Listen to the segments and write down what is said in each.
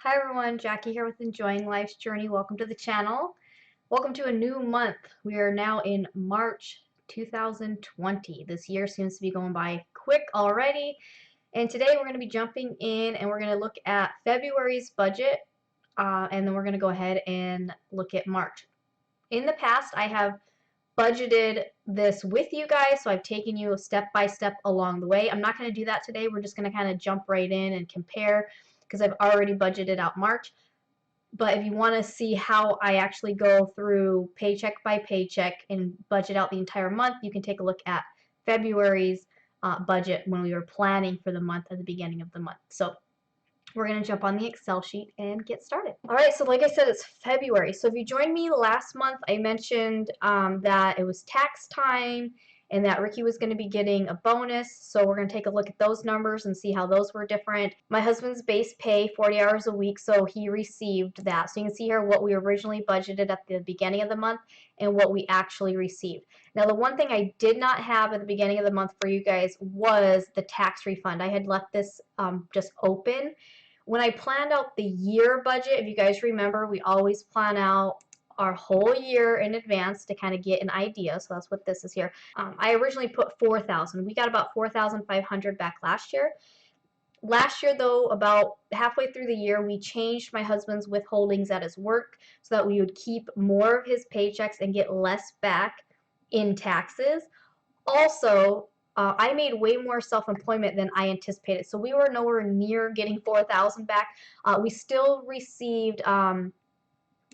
Hi everyone, Jackie here with Enjoying Life's Journey. Welcome to the channel. Welcome to a new month. We are now in March 2020. This year seems to be going by quick already. And today we're going to be jumping in and we're going to look at February's budget and then we're going to go ahead and look at March. In the past, I have budgeted this with you guys, so I've taken you step by step along the way. I'm not going to do that today. We're just going to kind of jump right in and compare because I've already budgeted out March. But if you want to see how I actually go through paycheck by paycheck and budget out the entire month, you can take a look at February's budget when we were planning for the month at the beginning of the month. So we're going to jump on the Excel sheet and get started. All right, so like I said, it's February. So if you joined me last month, I mentioned that it was tax time and that Ricky was going to be getting a bonus. So we're going to take a look at those numbers and see how those were different. My husband's base pay, 40 hours a week, so he received that. So you can see here what we originally budgeted at the beginning of the month and what we actually received. Now, the one thing I did not have at the beginning of the month for you guys was the tax refund. I had left this just open. When I planned out the year budget, if you guys remember, we always plan out our whole year in advance to kind of get an idea. So that's what this is here. I originally put 4,000. We got about 4,500 back last year. Last year, though, about halfway through the year, we changed my husband's withholdings at his work so that we would keep more of his paychecks and get less back in taxes. Also, I made way more self-employment than I anticipated. So we were nowhere near getting 4,000 back. We still received,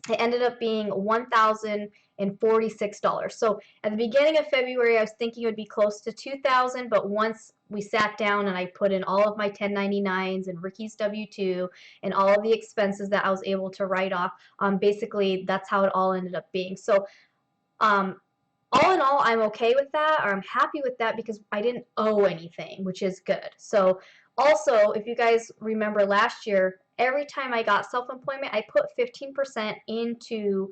it ended up being $1,046. So at the beginning of February, I was thinking it would be close to 2,000, but once we sat down and I put in all of my 1099s and Ricky's W-2 and all of the expenses that I was able to write off, basically that's how it all ended up being. So all in all, I'm okay with that, or I'm happy with that because I didn't owe anything, which is good. So also, if you guys remember last year, every time I got self-employment, I put 15% into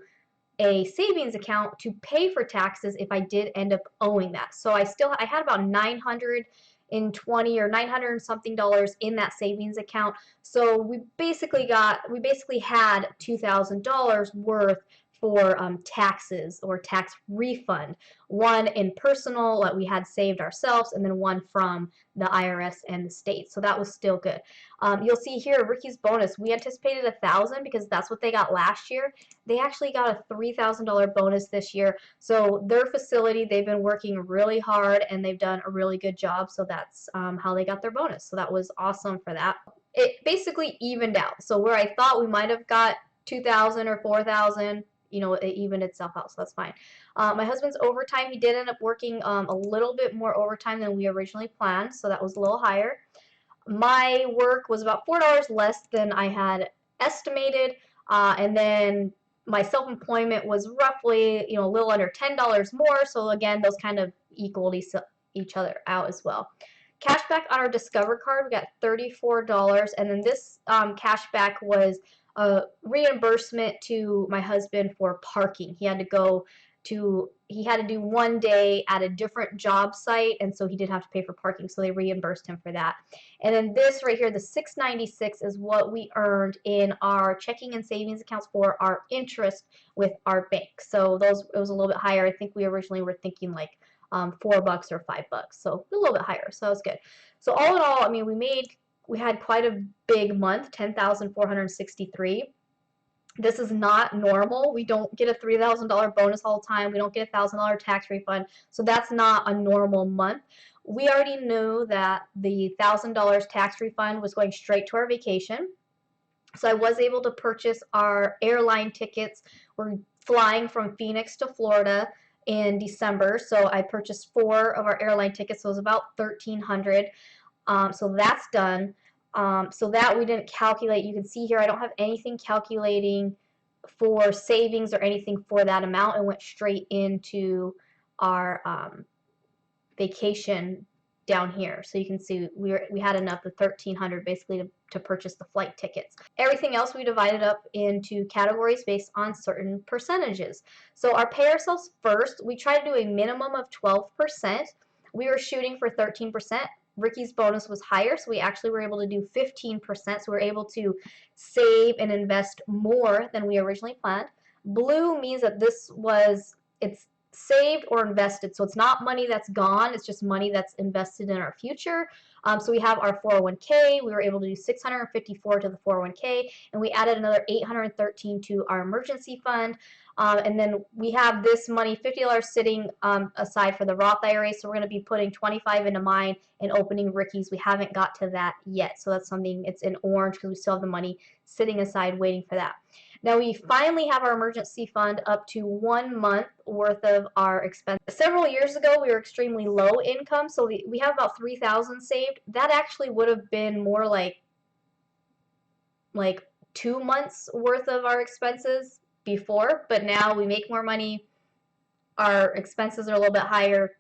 a savings account to pay for taxes if I did end up owing that. So I had about 920 or 900 and something dollars in that savings account. So we basically had $2,000 worth for taxes or tax refund. One in personal that we had saved ourselves, and then one from the IRS and the state. So that was still good. You'll see here Ricky's bonus. We anticipated 1,000 because that's what they got last year. They actually got a $3,000 bonus this year. So their facility, they've been working really hard and they've done a really good job. So that's how they got their bonus. So that was awesome for that. It basically evened out. So where I thought we might have got 2,000 or 4,000, you know, it evened itself out, so that's fine. My husband's overtime, he did end up working a little bit more overtime than we originally planned, so that was a little higher. My work was about $4 less than I had estimated, and then my self-employment was roughly, you know, a little under $10 more, so again, those kind of equaled each other out as well. Cashback on our Discover card, we got $34, and then this cashback was a reimbursement to my husband for parking. He had to do one day at a different job site, and so he did have to pay for parking, so they reimbursed him for that. And then this right here, the $696, is what we earned in our checking and savings accounts for our interest with our bank. So it was a little bit higher. I think we originally were thinking like $4 or $5, so a little bit higher, so that was good. So all in all, I mean, we had quite a big month, 10,463. This is not normal. We don't get a $3,000 bonus all the time. We don't get a $1,000 tax refund. So that's not a normal month. We already knew that the $1,000 tax refund was going straight to our vacation. So I was able to purchase our airline tickets. We're flying from Phoenix to Florida in December. So I purchased 4 of our airline tickets. So it was about $1,300. So that's done. So that we didn't calculate. You can see here I don't have anything calculating for savings or anything for that amount. It went straight into our vacation down here. So you can see we had enough of $1,300 basically to purchase the flight tickets. Everything else we divided up into categories based on certain percentages. So our pay ourselves first, we try to do a minimum of 12%. We were shooting for 13%. Ricky's bonus was higher, so we actually were able to do 15%, so we were able to save and invest more than we originally planned. Blue means that it's saved or invested, so it's not money that's gone, it's just money that's invested in our future. So we have our 401k, we were able to do 654 to the 401k, and we added another 813 to our emergency fund. And then we have this money, $50 sitting aside for the Roth IRA, so we're going to be putting 25 into mine and opening Ricky's. We haven't got to that yet, so that's something, it's in orange because we still have the money sitting aside waiting for that. Now we finally have our emergency fund up to 1 month worth of our expenses. Several years ago we were extremely low income, so we have about 3,000 saved. That actually would have been more like 2 months worth of our expenses before, but now we make more money, our expenses are a little bit higher,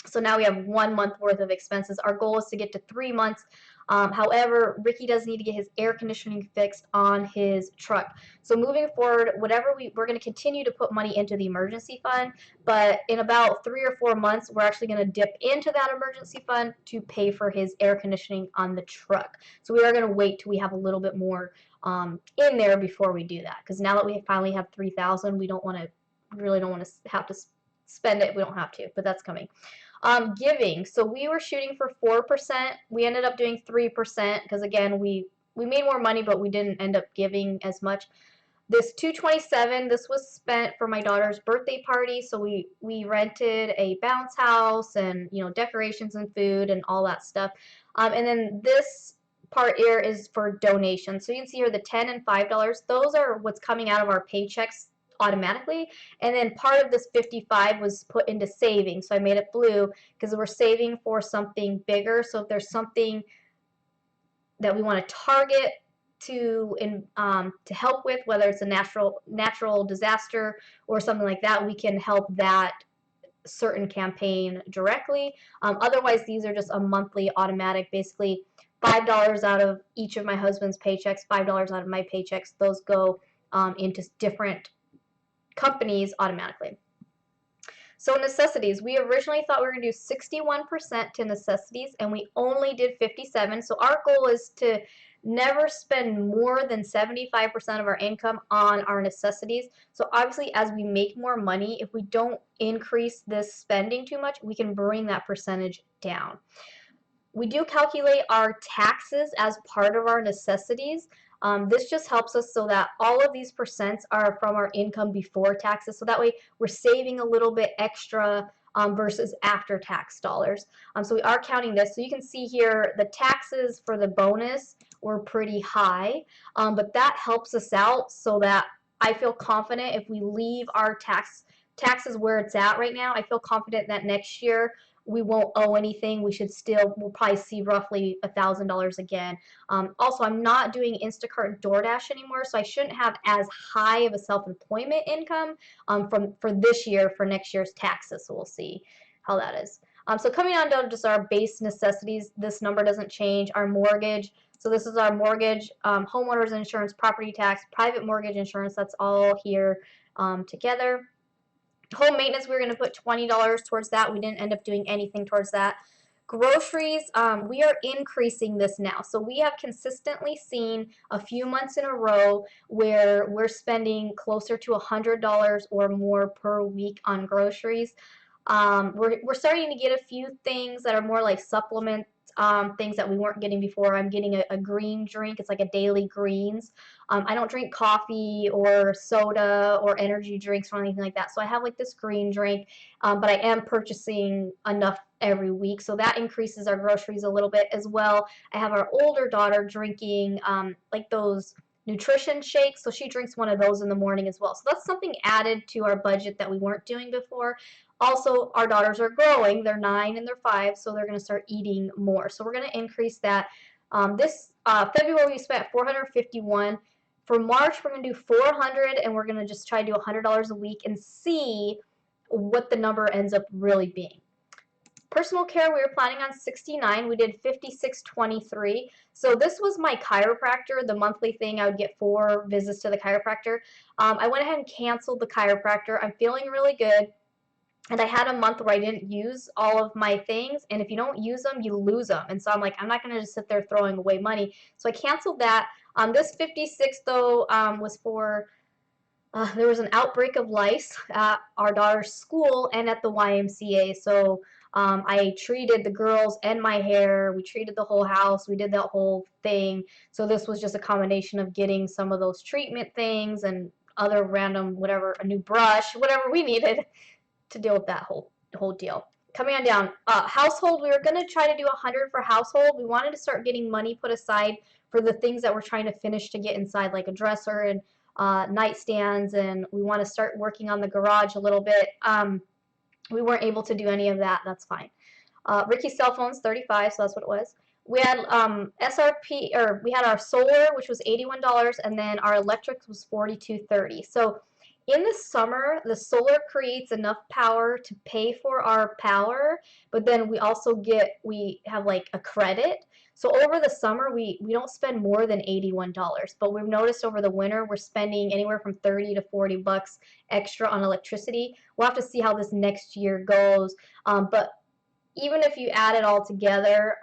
so now we have 1 month worth of expenses. Our goal is to get to 3 months. However, Ricky does need to get his air conditioning fixed on his truck. So moving forward, whatever we're going to continue to put money into the emergency fund, but in about 3 or 4 months, we're actually going to dip into that emergency fund to pay for his air conditioning on the truck. So we are going to wait till we have a little bit more in there before we do that, because now that we finally have 3,000, we really don't want to have to spend it if we don't have to, but that's coming. Giving, so we were shooting for 4%. We ended up doing 3% because again we made more money, but we didn't end up giving as much. This $227, this was spent for my daughter's birthday party, so we rented a bounce house and decorations and food and all that stuff. And then this part here is for donations. So you can see here the $10 and $5. Those are what's coming out of our paychecks automatically, and then part of this 55 was put into savings, so I made it blue because we're saving for something bigger. So if there's something that we want to target to help with, whether it's a natural disaster or something like that, we can help that certain campaign directly. Otherwise, these are just a monthly automatic, basically $5 out of each of my husband's paychecks, $5 out of my paychecks. Those go into different companies automatically. So necessities, we originally thought we were going to do 61% to necessities, and we only did 57%. So our goal is to never spend more than 75% of our income on our necessities. So obviously, as we make more money, if we don't increase this spending too much, we can bring that percentage down. We do calculate our taxes as part of our necessities. This just helps us so that all of these percents are from our income before taxes, so that way we're saving a little bit extra versus after tax dollars. So we are counting this. So you can see here the taxes for the bonus were pretty high, but that helps us out so that I feel confident if we leave our taxes where it's at right now. I feel confident that next year we won't owe anything. We'll probably see roughly $1,000 again. Also, I'm not doing Instacart and DoorDash anymore, so I shouldn't have as high of a self-employment income for this year for next year's taxes. So we'll see how that is. So coming on down to just our base necessities, this number doesn't change. Our mortgage, so this is our mortgage, homeowners insurance, property tax, private mortgage insurance, that's all here together. Home maintenance, we were going to put $20 towards that. We didn't end up doing anything towards that. Groceries, we are increasing this now. So we have consistently seen a few months in a row where we're spending closer to $100 or more per week on groceries. We're starting to get a few things that are more like supplement things that we weren't getting before. I'm getting a green drink. It's like a daily greens. I don't drink coffee or soda or energy drinks or anything like that. So I have like this green drink, but I am purchasing enough every week. So that increases our groceries a little bit as well. I have our older daughter drinking like those nutrition shakes. So she drinks one of those in the morning as well. So that's something added to our budget that we weren't doing before. Also, our daughters are growing. They're 9 and they're 5, so they're going to start eating more. So we're going to increase that. This February we spent $451. For March we're going to do $400, and we're going to just try to do $100 a week and see what the number ends up really being. Personal care, we were planning on 69. We did 56.23. So this was my chiropractor, the monthly thing. I would get 4 visits to the chiropractor. I went ahead and canceled the chiropractor. I'm feeling really good. And I had a month where I didn't use all of my things, and if you don't use them, you lose them. And so I'm like, I'm not gonna just sit there throwing away money. So I canceled that. This 56 though was for there was an outbreak of lice at our daughter's school and at the YMCA. So I treated the girls and my hair. We treated the whole house. We did that whole thing. So this was just a combination of getting some of those treatment things and other random whatever, a new brush, whatever we needed to deal with that whole deal. Coming on down, household, we were going to try to do 100 for household. We wanted to start getting money put aside for the things that we're trying to finish to get inside, like a dresser and nightstands, and we want to start working on the garage a little bit. We weren't able to do any of that. That's fine. Ricky's cell phone's 35, so that's what it was. We had SRP, or we had our solar, which was $81, and then our electric was $42.30. So in the summer, the solar creates enough power to pay for our power, but then we also we have like a credit. So over the summer, we don't spend more than $81, but we've noticed over the winter, we're spending anywhere from 30 to 40 bucks extra on electricity. We'll have to see how this next year goes, but even if you add it all together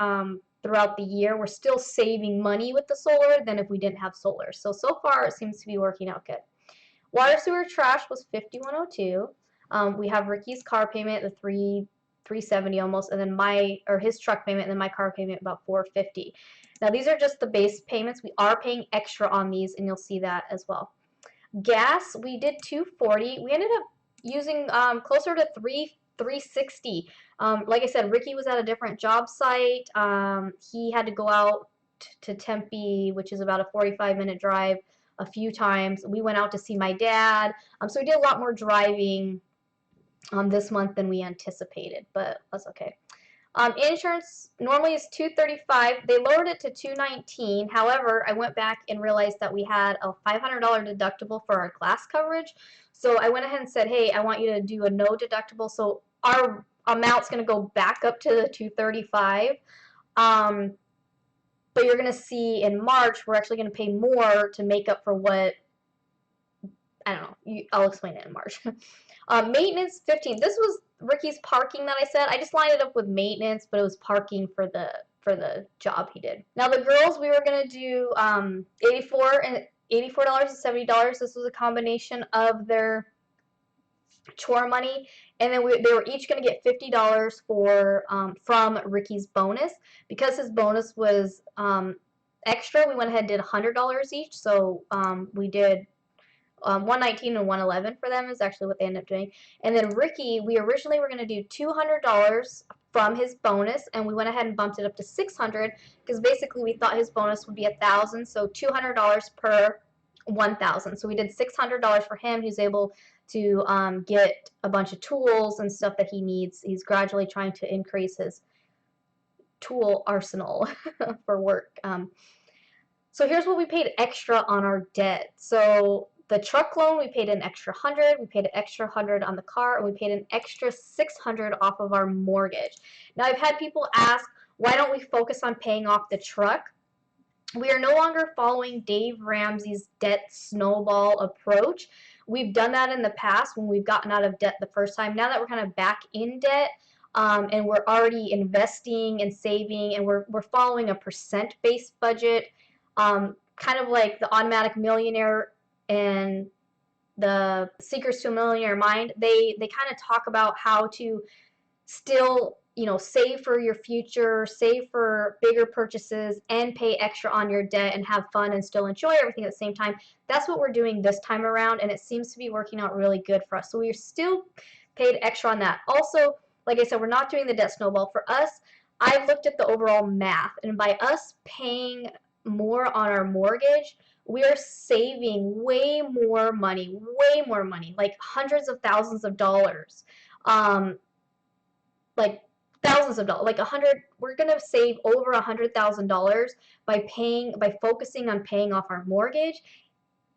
throughout the year, we're still saving money with the solar than if we didn't have solar. So far, it seems to be working out good. Water, sewer, trash was $51.02. We have Ricky's car payment, the $370 almost, and then his truck payment, and then my car payment about $450. Now these are just the base payments. We are paying extra on these, and you'll see that as well. Gas, we did $240. We ended up using closer to $360. Like I said, Ricky was at a different job site. He had to go out to Tempe, which is about a 45-minute drive, a few times. We went out to see my dad. So we did a lot more driving this month than we anticipated, but that's okay. Insurance normally is $235. They lowered it to $219. However, I went back and realized that we had a $500 deductible for our glass coverage. So I went ahead and said, hey, I want you to do a no deductible. So our amount's going to go back up to the $235. But you're going to see in March, we're actually going to pay more to make up for what, I don't know. I'll explain it in March. Maintenance, $15. This was Ricky's parking that I said. I just lined it up with maintenance, but it was parking for the job he did. Now the girls, we were gonna do $84 and $70. This was a combination of their chore money, and then they were each gonna get $50 from Ricky's bonus. Because his bonus was extra, we went ahead and did $100 each. So we did 119 and 111 for them is actually what they ended up doing. And then Ricky, we originally were going to do $200 from his bonus, and we went ahead and bumped it up to $600 because basically we thought his bonus would be $1,000, so $200 per $1,000. So we did $600 for him. He's able to get a bunch of tools and stuff that he needs. He's gradually trying to increase his tool arsenal for work. So here's what we paid extra on our debt. So the truck loan, we paid an extra $100. We paid an extra $100 on the car, and we paid an extra $600 off of our mortgage. Now, I've had people ask, why don't we focus on paying off the truck? We are no longer following Dave Ramsey's debt snowball approach. We've done that in the past when we've gotten out of debt the first time. Now that we're kind of back in debt, and we're already investing and saving, and we're following a percent-based budget, kind of like the Automatic Millionaire and the Secrets to a Millionaire Mind. They kind of talk about how to still, save for your future, save for bigger purchases, and pay extra on your debt and have fun and still enjoy everything at the same time. That's what we're doing this time around, and it seems to be working out really good for us. So we're still paid extra on that. Also, like I said, we're not doing the debt snowball. For us, I've looked at the overall math, and by us paying more on our mortgage, we are saving way more money, like hundreds of thousands of dollars, like thousands of dollars, like we're gonna save over $100,000 by focusing on paying off our mortgage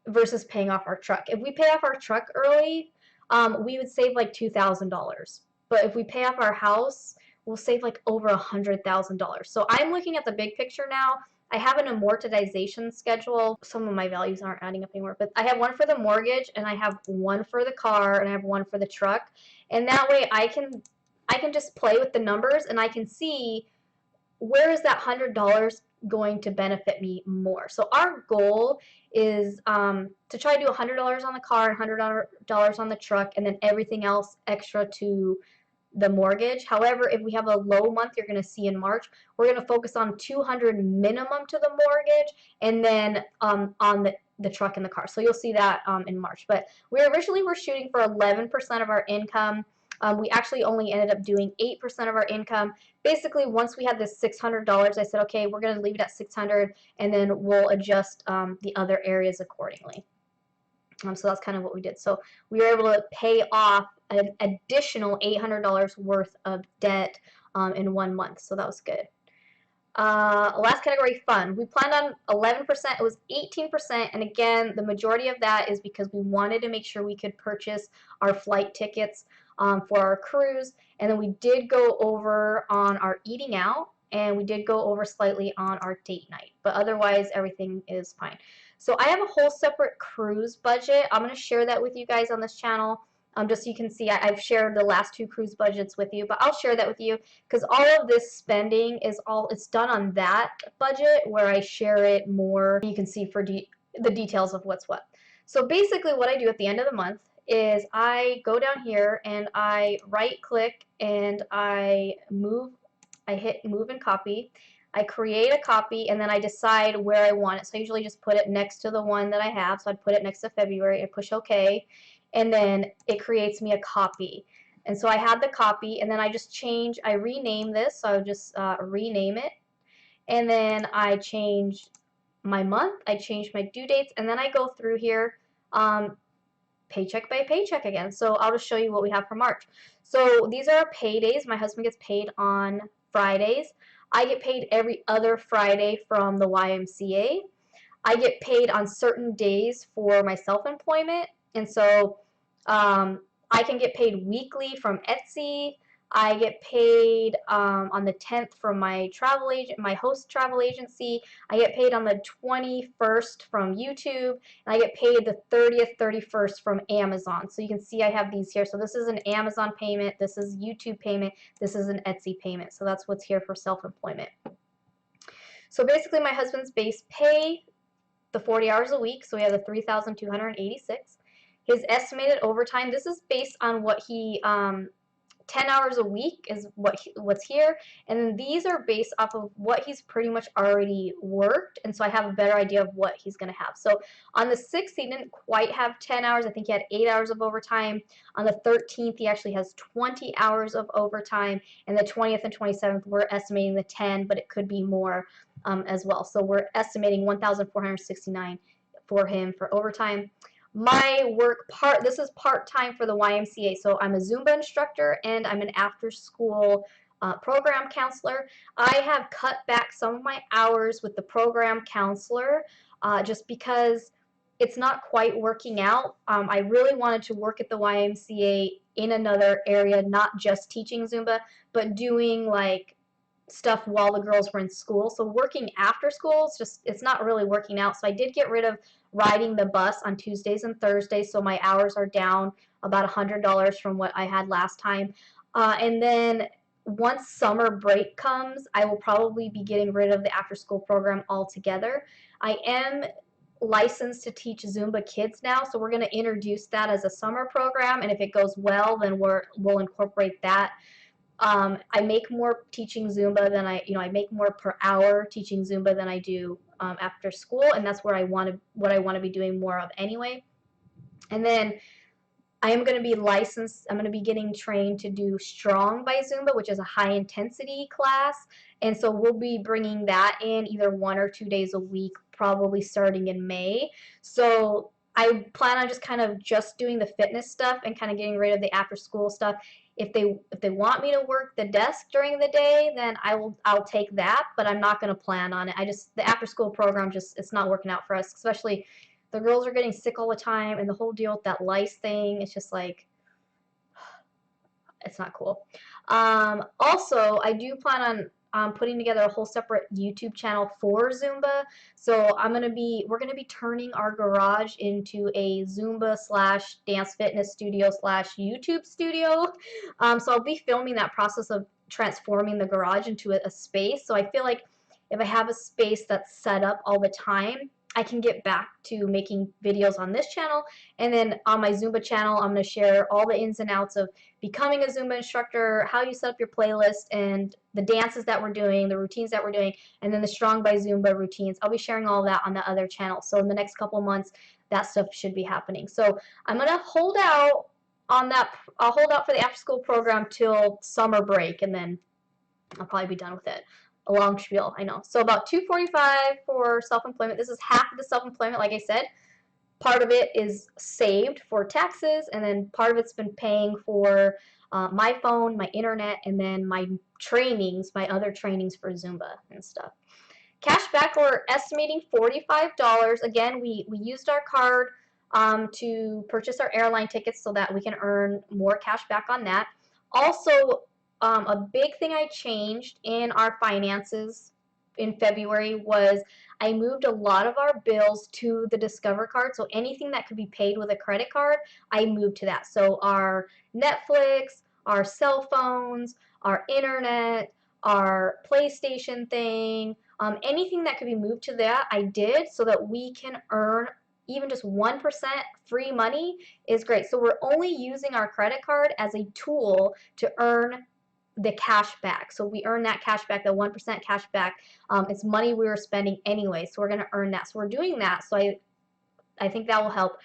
versus paying off our truck. If we pay off our truck early, we would save like $2,000, but if we pay off our house, we'll save like over $100,000. So I'm looking at the big picture now, I have an amortization schedule. Some of my values aren't adding up anymore, but I have one for the mortgage, and I have one for the car, and I have one for the truck. And that way I can just play with the numbers, and I can see where is that $100 going to benefit me more. So our goal is to try to do $100 on the car, $100 on the truck, and then everything else extra to the mortgage. However, if we have a low month, you're going to see in March, we're going to focus on $200 minimum to the mortgage, and then on the truck and the car. So you'll see that in March. But we originally were shooting for 11% of our income. We actually only ended up doing 8% of our income. Basically, once we had this $600, I said, okay, we're going to leave it at 600, and then we'll adjust the other areas accordingly. So that's kind of what we did. So we were able to pay off an additional $800 worth of debt in 1 month. So that was good. Last category, fun. We planned on 11%. It was 18%. And again, the majority of that is because we wanted to make sure we could purchase our flight tickets for our cruise. And then we did go over on our eating out, and we did go over slightly on our date night. But otherwise, everything is fine. So I have a whole separate cruise budget. I'm going to share that with you guys on this channel. Just so you can see, I've shared the last 2 cruise budgets with you, but I'll share that with you because all of this spending is it's done on that budget where I share it more. You can see for the details of what's what. So basically what I do at the end of the month is I go down here and I right click and I hit move and copy. I create a copy, and then I decide where I want it. So I usually just put it next to the one that I have. So I'd put it next to February and push OK. And then it creates me a copy. And so I had the copy, and then I just I rename this. So I would just rename it. And then I change my month. I change my due dates. And then I go through here paycheck by paycheck again. So I'll just show you what we have for March. So these are our paydays. My husband gets paid on Fridays. I get paid every other Friday from the YMCA. I get paid on certain days for my self-employment, and so I can get paid weekly from Etsy. I get paid on the 10th from my host travel agency. I get paid on the 21st from YouTube, and I get paid the 30th, 31st from Amazon. So you can see I have these here. So this is an Amazon payment, this is YouTube payment, this is an Etsy payment. So that's what's here for self-employment. So basically my husband's base pay, the 40 hours a week, so we have the 3,286. His estimated overtime, this is based on what he 10 hours a week is what's here, and then these are based off of what he's pretty much already worked, and so I have a better idea of what he's going to have. So on the 6th, he didn't quite have 10 hours. I think he had 8 hours of overtime. On the 13th, he actually has 20 hours of overtime, and the 20th and 27th, we're estimating the 10, but it could be more as well. So we're estimating 1,469 for him for overtime. My work this is part-time for the YMCA. So I'm a Zumba instructor and I'm an after-school program counselor. I have cut back some of my hours with the program counselor just because it's not quite working out. I really wanted to work at the YMCA in another area, not just teaching Zumba, but doing like stuff while the girls were in school. So working after school, it's not really working out. So I did get rid of riding the bus on Tuesdays and Thursdays, so my hours are down about $100 from what I had last time. And then once summer break comes, I will probably be getting rid of the after school program altogether. I am licensed to teach Zumba kids now, so we're going to introduce that as a summer program, and if it goes well, then we'll incorporate that. I make more teaching Zumba than I make more per hour teaching Zumba than I do after school, and that's what I want to be doing more of anyway. And then I am going to be licensed. I'm going to be getting trained to do Strong by Zumba, which is a high intensity class, and so we'll be bringing that in either 1 or 2 days a week, probably starting in May. So I plan on just doing the fitness stuff and kind of getting rid of the after school stuff. If they want me to work the desk during the day, then I'll take that, but I'm not going to plan on it. The after school program it's not working out for us, especially the girls are getting sick all the time, and the whole deal with that lice thing, it's just like, it's not cool. Also, I do plan putting together a whole separate YouTube channel for Zumba. So we're gonna be turning our garage into a Zumba slash dance fitness studio slash YouTube studio. So I'll be filming that process of transforming the garage into a space. So I feel like if I have a space that's set up all the time, I can get back to making videos on this channel, and then on my Zumba channel, I'm going to share all the ins and outs of becoming a Zumba instructor, how you set up your playlist, and the dances that we're doing, the routines that we're doing, and then the Strong by Zumba routines. I'll be sharing all of that on the other channel. So in the next couple months, that stuff should be happening. So I'm going to hold out on that. I'll hold out for the after school program till summer break, and then I'll probably be done with it. A long spiel, I know. So about $245 for self-employment. This is half of the self-employment, like I said. Part of it is saved for taxes, and then part of it's been paying for my phone, my internet, and then my trainings, my other trainings for Zumba and stuff. Cashback, we're estimating $45. Again, we used our card to purchase our airline tickets so that we can earn more cash back on that. Also, a big thing I changed in our finances in February was I moved a lot of our bills to the Discover card. So anything that could be paid with a credit card, I moved to that. So our Netflix, our cell phones, our internet, our PlayStation thing, anything that could be moved to that, I did, so that we can earn even just 1% free money is great. So we're only using our credit card as a tool to earn the cash back. So we earn that cash back, the 1% cash back. It's money we were spending anyway, so we're going to earn that. So we're doing that. So I think that will help.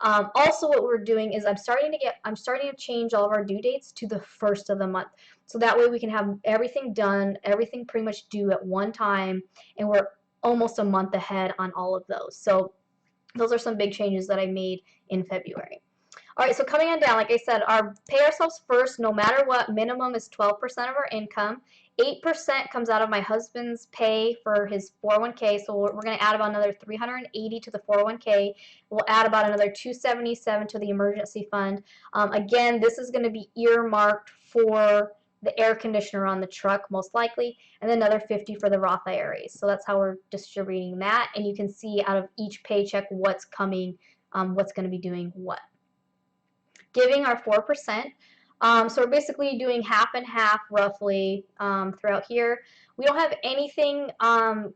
Also, what we're doing is I'm starting to change all of our due dates to the first of the month. So that way we can have everything done, everything pretty much due at one time, and we're almost a month ahead on all of those. So those are some big changes that I made in February. All right, so coming on down, like I said, our pay ourselves first, no matter what, minimum is 12% of our income. 8% comes out of my husband's pay for his 401k, so we're going to add about another $380 to the 401k. We'll add about another $277 to the emergency fund. Again, this is going to be earmarked for the air conditioner on the truck, most likely, and then another $50 for the Roth IRAs. So that's how we're distributing that, and you can see out of each paycheck what's coming, what's going to be doing what. Giving our 4%. So we're basically doing half and half roughly throughout here. We don't have anything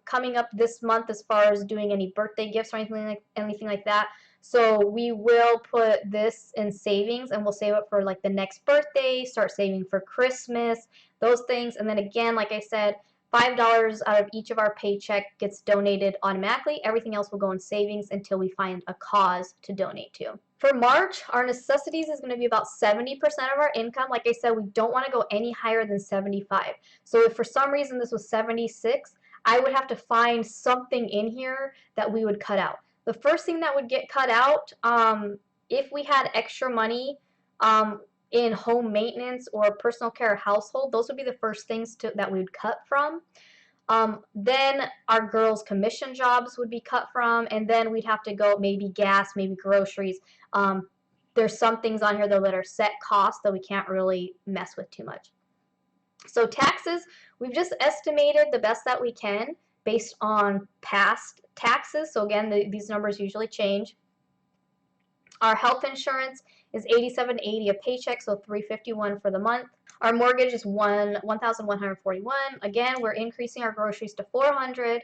coming up this month as far as doing any birthday gifts or anything like that. So we will put this in savings, and we'll save it for like the next birthday, start saving for Christmas, those things. And then again, like I said, $5 out of each of our paycheck gets donated automatically. Everything else will go in savings until we find a cause to donate to. For March, our necessities is going to be about 70% of our income. Like I said, we don't want to go any higher than 75. So if for some reason this was 76, I would have to find something in here that we would cut out. The first thing that would get cut out, if we had extra money in home maintenance or personal care or household, those would be the first things that we would cut from. Then our girls' commission jobs would be cut from, and then we'd have to go maybe gas, maybe groceries. There's some things on here though that are set costs that we can't really mess with too much. So taxes, we've just estimated the best that we can based on past taxes. So again, these numbers usually change. Our health insurance is $87.80 a paycheck, so $351 for the month. Our mortgage is $1,141. Again, we're increasing our groceries to $400.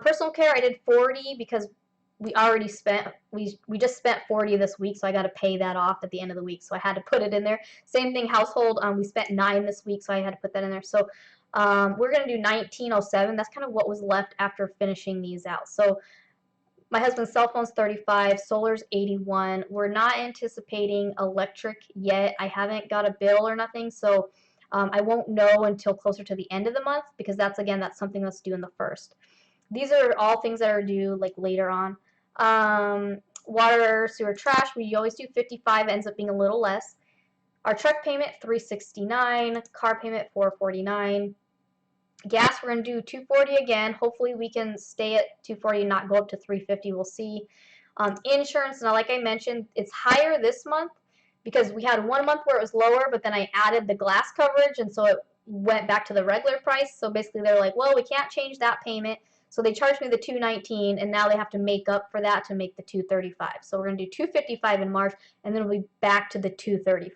Personal care, I did $40 because we already spent, we just spent $40 this week, so I got to pay that off at the end of the week, so I had to put it in there. Same thing, household, we spent $9 this week, so I had to put that in there. So we're going to do $19.07. That's kind of what was left after finishing these out. So my husband's cell phone's $35, solar's $81. We're not anticipating electric yet. I haven't got a bill or nothing, so I won't know until closer to the end of the month, because that's something that's due in the first. These are all things that are due like later on. Water, sewer, trash, we always do 55, ends up being a little less. Our truck payment, $369, car payment, $449. Gas, we're going to do $240 again. Hopefully we can stay at $240 and not go up to $350. We'll see. Insurance, now like I mentioned, it's higher this month because we had one month where it was lower, but then I added the glass coverage, and so went back to the regular price. So basically they're like, well, we can't change that payment. So they charged me the $219, and now they have to make up for that to make the $235. So we're going to do $255 in March, and then we'll be back to the $235.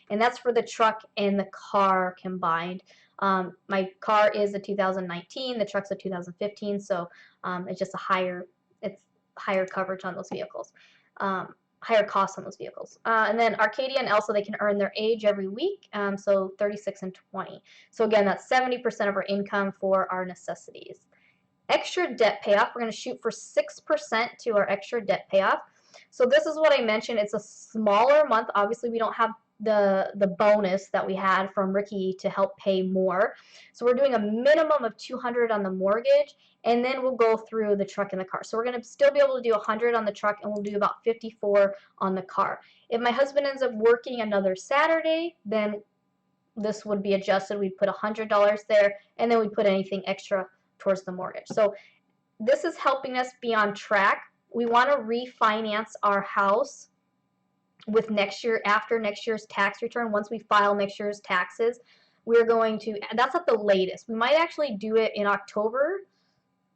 And that's for the truck and the car combined. My car is a 2019, the truck's a 2015, so it's just it's higher coverage on those vehicles. Higher costs on those vehicles. And then Arcadia and Elsa, they can earn their age every week, so 36 and 20. So again, that's 70% of our income for our necessities. Extra debt payoff, we're going to shoot for 6% to our extra debt payoff. So this is what I mentioned. It's a smaller month. Obviously, we don't have the bonus that we had from Ricky to help pay more. So we're doing a minimum of $200 on the mortgage, and then we'll go through the truck and the car. So we're going to still be able to do $100 on the truck, and we'll do about $54 on the car. If my husband ends up working another Saturday, then this would be adjusted. We'd put $100 there, and then we'd put anything extra towards the mortgage. So this is helping us be on track. We want to refinance our house with after next year's tax return. Once we file next year's taxes, we're going to, that's at the latest. We might actually do it in October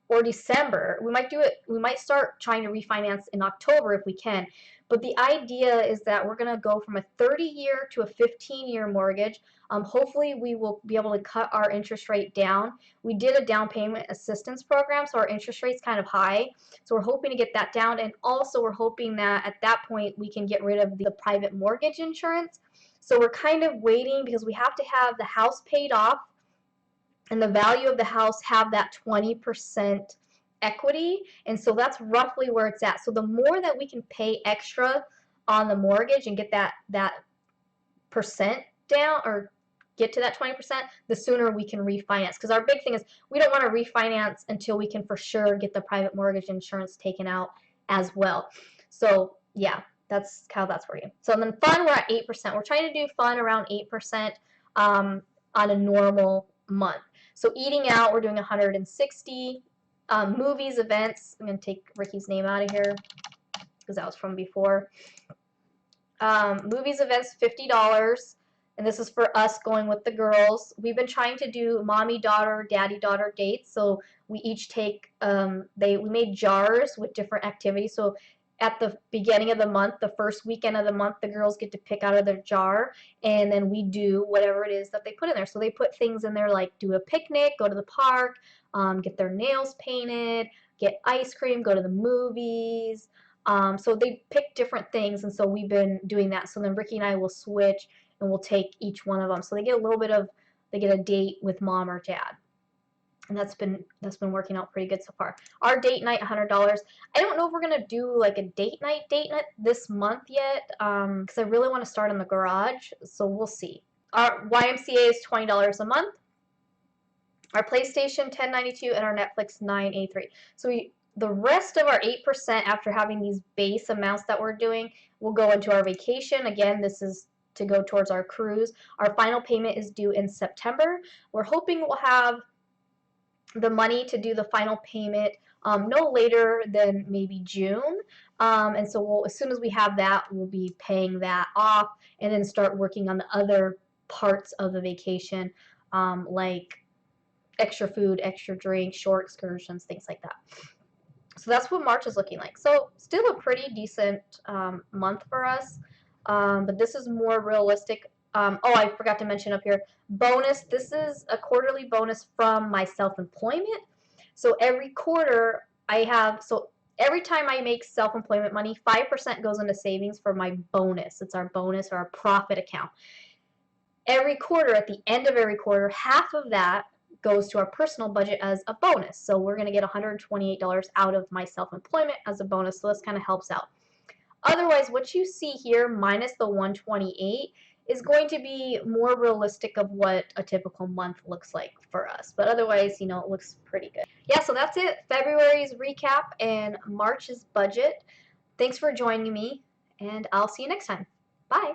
or December. We might start trying to refinance in October if we can. But the idea is that we're going to go from a 30-year to a 15-year mortgage. Hopefully we will be able to cut our interest rate down. We did a down payment assistance program, so our interest rate's kind of high. So we're hoping to get that down, and also we're hoping that at that point we can get rid of the private mortgage insurance. So we're kind of waiting because we have to have the house paid off and the value of the house have that 20% equity, and so that's roughly where it's at. So the more that we can pay extra on the mortgage and get that percent down, or get to that 20%, the sooner we can refinance. Because our big thing is we don't want to refinance until we can for sure get the private mortgage insurance taken out as well. So yeah, that's how that's working. So then fun, we're at 8%. We're trying to do fun around 8% on a normal month. So eating out, we're doing 160. Movies, events, I'm going to take Ricky's name out of here because that was from before. Movies, events, $50. And this is for us going with the girls. We've been trying to do mommy-daughter, daddy-daughter dates. So we each take, we made jars with different activities. So at the beginning of the month, the first weekend of the month, the girls get to pick out of their jar, and then we do whatever it is that they put in there. So they put things in there like do a picnic, go to the park, get their nails painted, get ice cream, go to the movies. So they pick different things, and so we've been doing that. So then Ricky and I will switch, and we'll take each one of them. So they get a little bit of, they get a date with mom or dad. And that's been working out pretty good so far. Our date night, $100. I don't know if we're gonna do like a date night this month yet, because I really want to start in the garage. So we'll see. Our YMCA is $20 a month. Our PlayStation $10.92 and our Netflix $9.83. So the rest of our 8% after having these base amounts that we're doing will go into our vacation. Again, this is to go towards our cruise. Our final payment is due in September. We're hoping we'll have the money to do the final payment no later than maybe June, and so as soon as we have that, we'll be paying that off and then start working on the other parts of the vacation, like extra food, extra drink, short excursions, things like that. So that's what March is looking like. So still a pretty decent month for us, but this is more realistic. Oh, I forgot to mention up here, bonus. This is a quarterly bonus from my self-employment. So every quarter I have, so every time I make self-employment money, 5% goes into savings for my bonus. It's our bonus or our profit account. Every quarter, at the end of every quarter, half of that goes to our personal budget as a bonus. So we're going to get $128 out of my self-employment as a bonus. So this kind of helps out. Otherwise, what you see here minus the 128 is going to be more realistic of what a typical month looks like for us. But otherwise, you know, it looks pretty good. Yeah, so that's it. February's recap and March's budget. Thanks for joining me, and I'll see you next time. Bye.